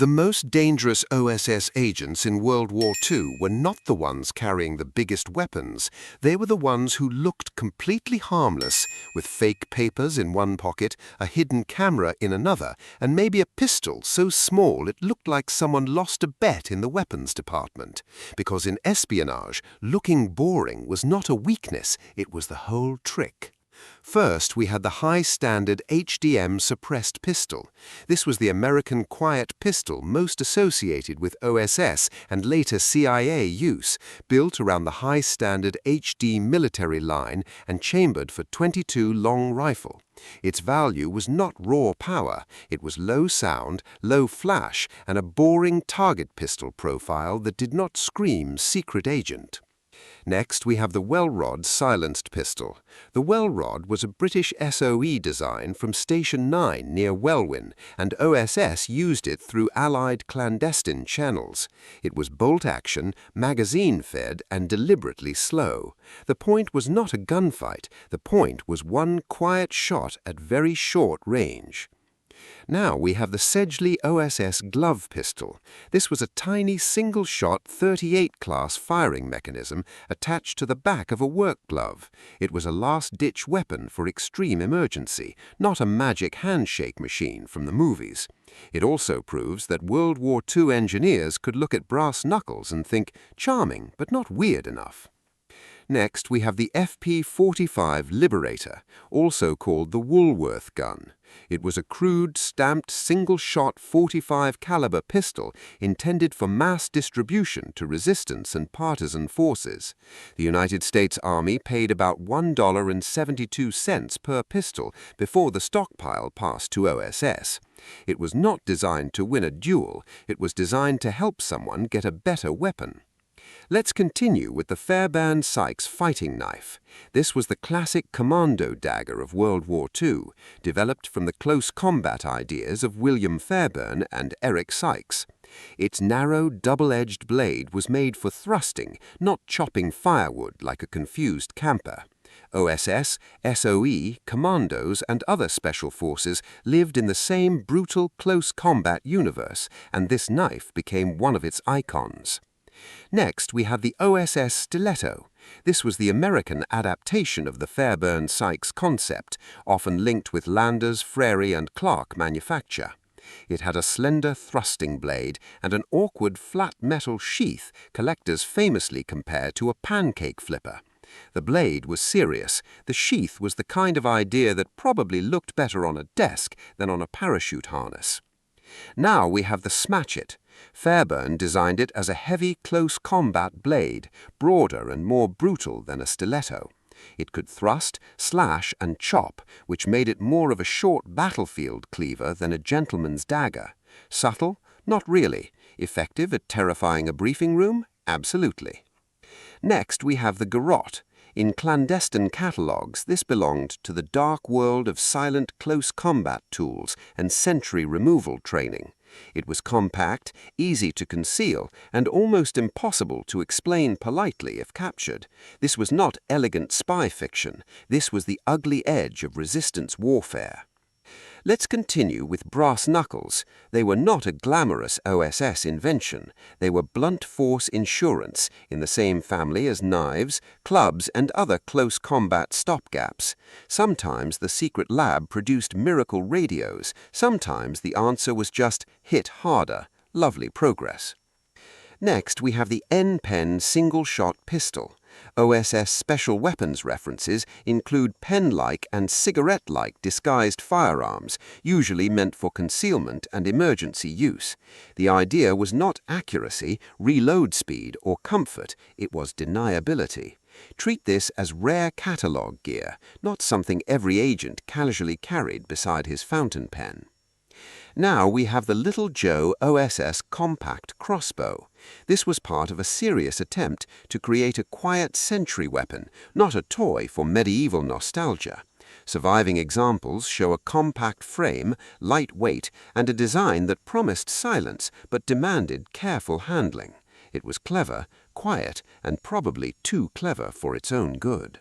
The most dangerous OSS agents in World War II were not the ones carrying the biggest weapons. They were the ones who looked completely harmless, with fake papers in one pocket, a hidden camera in another, and maybe a pistol so small it looked like someone lost a bet in the weapons department. Because in espionage, looking boring was not a weakness, it was the whole trick. First, we had the high-standard HDM suppressed pistol. This was the American quiet pistol most associated with OSS and later CIA use, built around the high-standard HD military line and chambered for .22 long rifle. Its value was not raw power, it was low sound, low flash, and a boring target pistol profile that did not scream secret agent. Next, we have the Welrod silenced pistol. The Welrod was a British SOE design from Station 9 near Welwyn, and OSS used it through Allied clandestine channels. It was bolt-action, magazine-fed, and deliberately slow. The point was not a gunfight. The point was one quiet shot at very short range. Now we have the Sedgley OSS glove pistol. This was a tiny single-shot .38 class firing mechanism attached to the back of a work glove. It was a last-ditch weapon for extreme emergency, not a magic handshake machine from the movies. It also proves that World War II engineers could look at brass knuckles and think, charming, but not weird enough. Next, we have the FP-45 Liberator, also called the Woolworth gun. It was a crude, stamped, single-shot .45 caliber pistol intended for mass distribution to resistance and partisan forces. The United States Army paid about $1.72 per pistol before the stockpile passed to OSS. It was not designed to win a duel. It was designed to help someone get a better weapon. Let's continue with the Fairbairn-Sykes fighting knife. This was the classic commando dagger of World War II, developed from the close combat ideas of William Fairbairn and Eric Sykes. Its narrow, double-edged blade was made for thrusting, not chopping firewood like a confused camper. OSS, SOE, commandos, and other special forces lived in the same brutal, close combat universe, and this knife became one of its icons. Next, we have the OSS Stiletto. This was the American adaptation of the Fairbairn-Sykes concept, often linked with Landers, Frary, and Clark manufacture. It had a slender thrusting blade and an awkward flat metal sheath collectors famously compare to a pancake flipper. The blade was serious. The sheath was the kind of idea that probably looked better on a desk than on a parachute harness. Now we have the Smatchet. Fairbairn designed it as a heavy, close combat blade, broader and more brutal than a stiletto. It could thrust, slash, and chop, which made it more of a short battlefield cleaver than a gentleman's dagger. Subtle? Not really. Effective at terrifying a briefing room? Absolutely. Next, we have the garrote. In clandestine catalogues, this belonged to the dark world of silent close combat tools and sentry removal training. It was compact, easy to conceal, and almost impossible to explain politely if captured. This was not elegant spy fiction. This was the ugly edge of resistance warfare. Let's continue with brass knuckles. They were not a glamorous OSS invention. They were blunt force insurance in the same family as knives, clubs, and other close combat stopgaps. Sometimes the secret lab produced miracle radios. Sometimes the answer was just hit harder. Lovely progress. Next, we have the N-pen single-shot pistol. OSS special weapons references include pen-like and cigarette-like disguised firearms, usually meant for concealment and emergency use. The idea was not accuracy, reload speed, or comfort, it was deniability. Treat this as rare catalog gear, not something every agent casually carried beside his fountain pen. Now we have the Little Joe OSS compact crossbow. This was part of a serious attempt to create a quiet sentry weapon, not a toy for medieval nostalgia. Surviving examples show a compact frame, light weight, and a design that promised silence but demanded careful handling. It was clever, quiet, and probably too clever for its own good.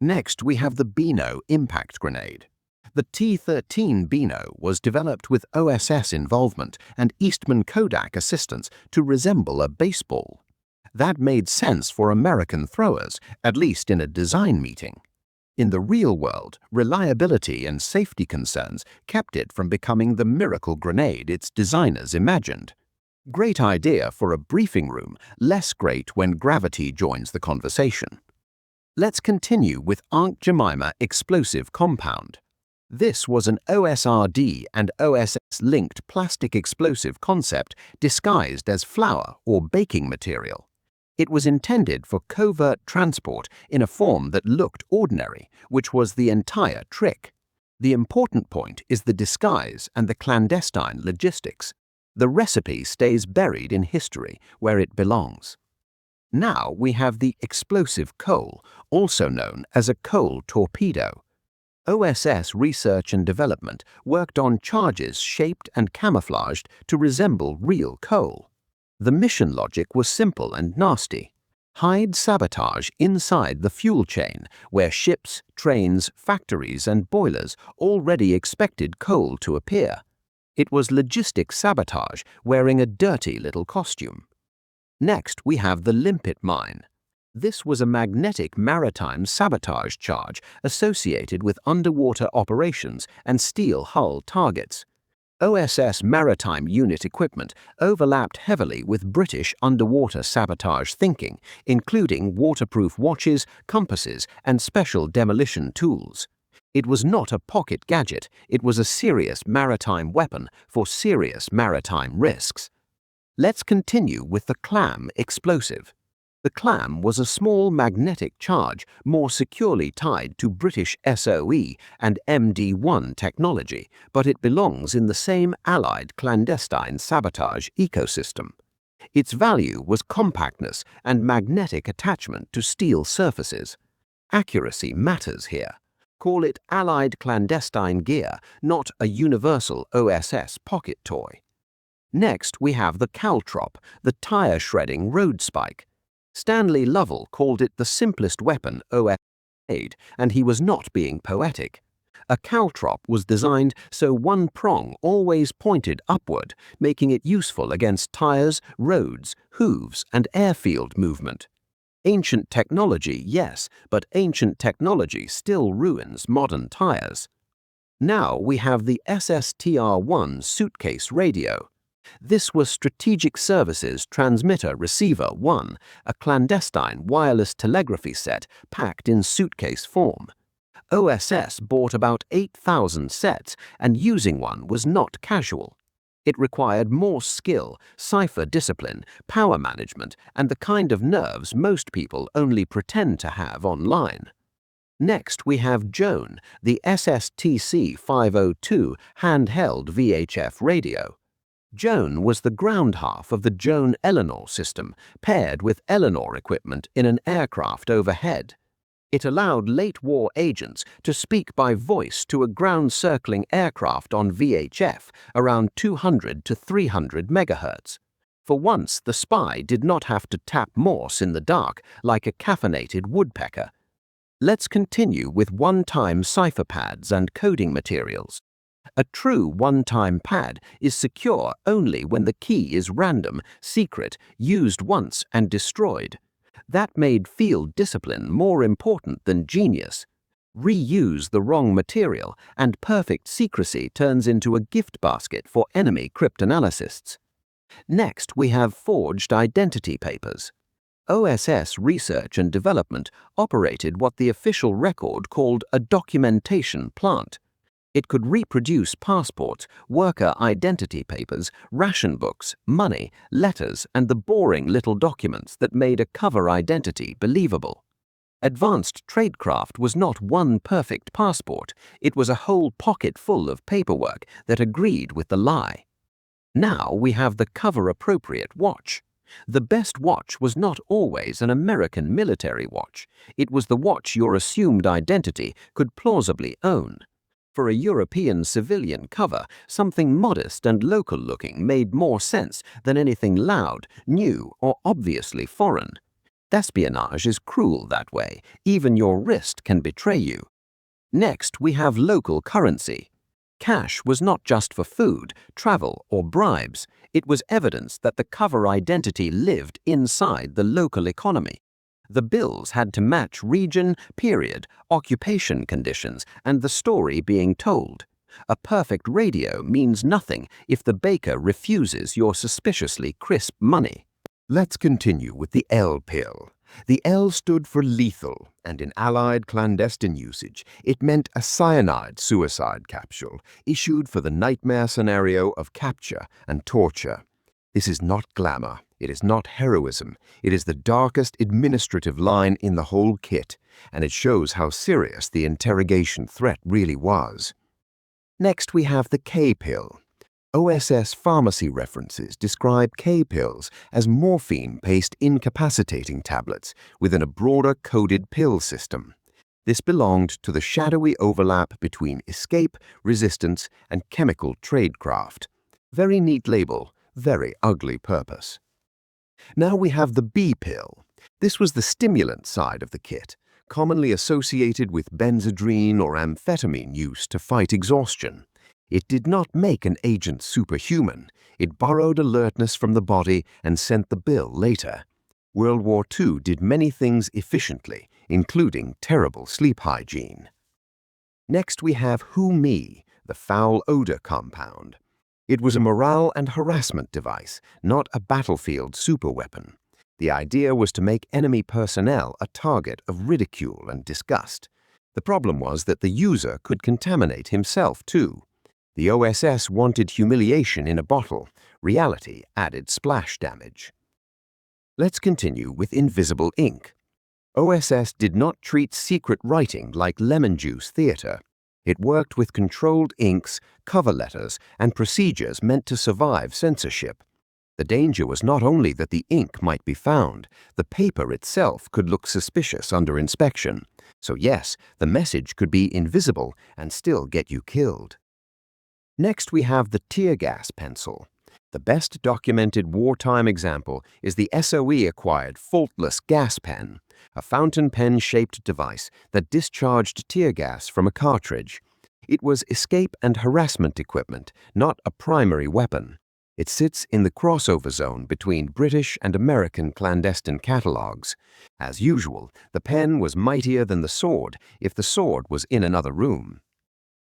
Next, we have the Beano impact grenade. The T-13 Beano was developed with OSS involvement and Eastman Kodak assistance to resemble a baseball. That made sense for American throwers, at least in a design meeting. In the real world, reliability and safety concerns kept it from becoming the miracle grenade its designers imagined. Great idea for a briefing room, less great when gravity joins the conversation. Let's continue with Aunt Jemima explosive compound. This was an OSRD and OSS-linked plastic explosive concept disguised as flour or baking material. It was intended for covert transport in a form that looked ordinary, which was the entire trick. The important point is the disguise and the clandestine logistics. The recipe stays buried in history where it belongs. Now we have the explosive coal, also known as a coal torpedo. OSS Research and Development worked on charges shaped and camouflaged to resemble real coal. The mission logic was simple and nasty. Hide sabotage inside the fuel chain, where ships, trains, factories, and boilers already expected coal to appear. It was logistic sabotage wearing a dirty little costume. Next, we have the limpet mine. This was a magnetic maritime sabotage charge associated with underwater operations and steel hull targets. OSS maritime unit equipment overlapped heavily with British underwater sabotage thinking, including waterproof watches, compasses, and special demolition tools. It was not a pocket gadget, it was a serious maritime weapon for serious maritime risks. Let's continue with the clam explosive. The clam was a small magnetic charge more securely tied to British SOE and MD1 technology, but it belongs in the same Allied clandestine sabotage ecosystem. Its value was compactness and magnetic attachment to steel surfaces. Accuracy matters here. Call it Allied clandestine gear, not a universal OSS pocket toy. Next, we have the caltrop, the tire-shredding road spike. Stanley Lovell called it the simplest weapon OSS made, and he was not being poetic. A caltrop was designed so one prong always pointed upward, making it useful against tires, roads, hooves, and airfield movement. Ancient technology, yes, but ancient technology still ruins modern tires. Now we have the SSTR-1 suitcase radio. This was Strategic Services Transmitter Receiver 1, a clandestine wireless telegraphy set packed in suitcase form. OSS bought about 8,000 sets, and using one was not casual. It required more skill, cipher discipline, power management, and the kind of nerves most people only pretend to have online. Next, we have Joan, the SSTC-502 handheld VHF radio. Joan was the ground half of the Joan-Eleanor system, paired with Eleanor equipment in an aircraft overhead. It allowed late-war agents to speak by voice to a ground-circling aircraft on VHF around 200 to 300 megahertz. For once, the spy did not have to tap Morse in the dark like a caffeinated woodpecker. Let's continue with one-time cipher pads and coding materials. A true one-time pad is secure only when the key is random, secret, used once and destroyed. That made field discipline more important than genius. Reuse the wrong material and perfect secrecy turns into a gift basket for enemy cryptanalysts. Next, we have forged identity papers. OSS Research and Development operated what the official record called a documentation plant. It could reproduce passports, worker identity papers, ration books, money, letters, and the boring little documents that made a cover identity believable. Advanced tradecraft was not one perfect passport, it was a whole pocket full of paperwork that agreed with the lie. Now we have the cover-appropriate watch. The best watch was not always an American military watch. It was the watch your assumed identity could plausibly own. For a European civilian cover, something modest and local-looking made more sense than anything loud, new, or obviously foreign. Espionage is cruel that way. Even your wrist can betray you. Next, we have local currency. Cash was not just for food, travel, or bribes. It was evidence that the cover identity lived inside the local economy. The bills had to match region, period, occupation conditions, and the story being told. A perfect radio means nothing if the baker refuses your suspiciously crisp money. Let's continue with the L pill. The L stood for lethal, and in Allied clandestine usage, it meant a cyanide suicide capsule issued for the nightmare scenario of capture and torture. This is not glamour, it is not heroism, it is the darkest administrative line in the whole kit, and it shows how serious the interrogation threat really was. Next, we have the K pill. OSS pharmacy references describe K pills as morphine-paced incapacitating tablets within a broader coded pill system. This belonged to the shadowy overlap between escape, resistance, and chemical tradecraft. Very neat label, very ugly purpose. Now we have the B pill. This was the stimulant side of the kit, commonly associated with benzodrine or amphetamine use to fight exhaustion. It did not make an agent superhuman. It borrowed alertness from the body and sent the bill later. World War II did many things efficiently, including terrible sleep hygiene. Next we have Who-Me, the foul odor compound. It was a morale and harassment device, not a battlefield superweapon. The idea was to make enemy personnel a target of ridicule and disgust. The problem was that the user could contaminate himself too. The OSS wanted humiliation in a bottle. Reality added splash damage. Let's continue with invisible ink. OSS did not treat secret writing like lemon juice theater. It worked with controlled inks, cover letters, and procedures meant to survive censorship. The danger was not only that the ink might be found, the paper itself could look suspicious under inspection. So yes, the message could be invisible and still get you killed. Next, we have the tear gas pencil. The best documented wartime example is the SOE-acquired faultless gas pen, a fountain pen-shaped device that discharged tear gas from a cartridge. It was escape and harassment equipment, not a primary weapon. It sits in the crossover zone between British and American clandestine catalogues. As usual, the pen was mightier than the sword if the sword was in another room.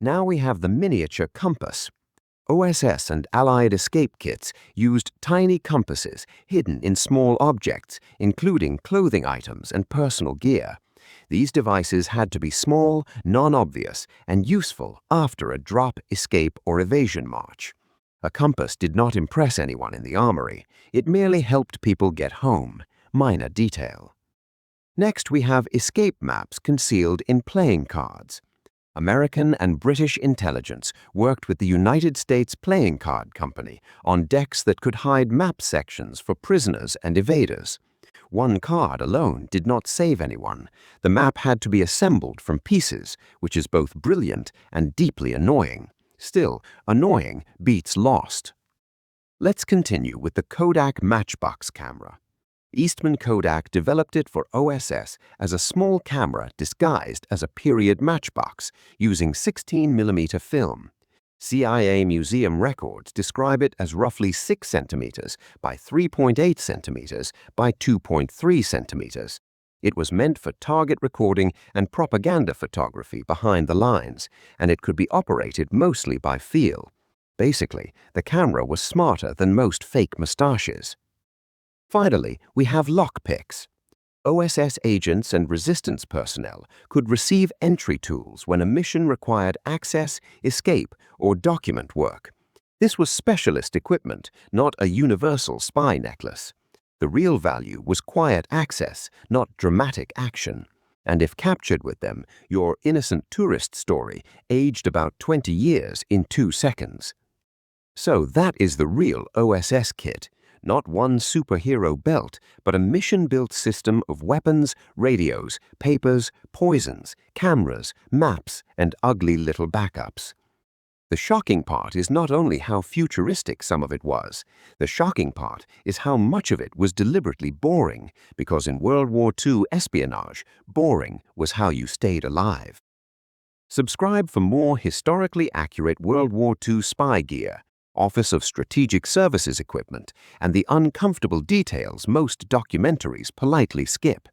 Now we have the miniature compass. OSS and Allied escape kits used tiny compasses hidden in small objects, including clothing items and personal gear. These devices had to be small, non-obvious, and useful after a drop, escape, or evasion march. A compass did not impress anyone in the armory. It merely helped people get home. Minor detail. Next, we have escape maps concealed in playing cards. American and British intelligence worked with the United States Playing Card Company on decks that could hide map sections for prisoners and evaders. One card alone did not save anyone. The map had to be assembled from pieces, which is both brilliant and deeply annoying. Still, annoying beats lost. Let's continue with the Kodak Matchbox camera. Eastman Kodak developed it for OSS as a small camera disguised as a period matchbox using 16mm film. CIA museum records describe it as roughly 6 centimeters by 3.8 centimeters by 2.3 centimeters. It was meant for target recording and propaganda photography behind the lines, and it could be operated mostly by feel. Basically, the camera was smarter than most fake mustaches. Finally, we have lockpicks. OSS agents and resistance personnel could receive entry tools when a mission required access, escape, or document work. This was specialist equipment, not a universal spy necklace. The real value was quiet access, not dramatic action. And if captured with them, your innocent tourist story aged about 20 years in 2 seconds. So that is the real OSS kit. Not one superhero belt, but a mission-built system of weapons, radios, papers, poisons, cameras, maps, and ugly little backups. The shocking part is not only how futuristic some of it was. The shocking part is how much of it was deliberately boring, because in World War II espionage, boring was how you stayed alive. Subscribe for more historically accurate World War II spy gear, Office of Strategic Services equipment, and the uncomfortable details most documentaries politely skip.